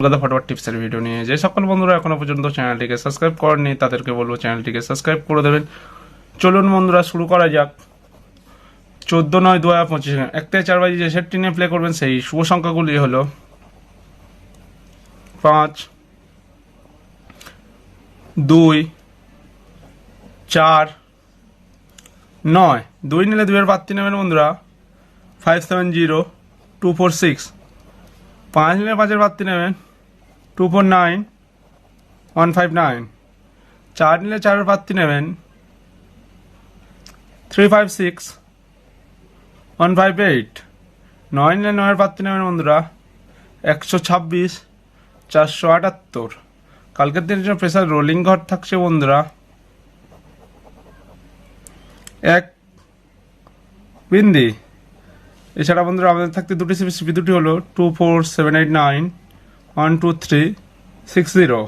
Kolkata ফটোফট টিপসের video নিয়ে যে সকল বন্ধুরা এখনো পর্যন্ত চ্যানেলটিকে সাবস্ক্রাইব করেননি তাদেরকে বলবো চ্যানেলটিকে সাবস্ক্রাইব করে দেবেন। চলুন বন্ধুরা শুরু করা যাক। 14/9/2025 1 থেকে 4 বাজে যে সেটটি নিয়ে প্লে করবেন সেই শুভ সংখ্যাগুলি হলো 5, 2, 4, 9। 2 নিলে 2 এর পাত্তি নেবেন বন্ধুরা 570246। 5 নিলে 5 এর পাত্তি নেবেন 249159। 4 নিলে 4 এর পাত্তি নেবেন 356158। 9 নিলে 9 এর পাত্তি নেবেন বন্ধুরা 126 478। কালকের দিনের জন্য প্রেসার রোলিং ঘর থাকছে বন্ধুরা 1 বিন্দি। এছাড়া বন্ধুরা আমাদের থাকতে দুটি সিপি, দুটি হলো 24789 12360।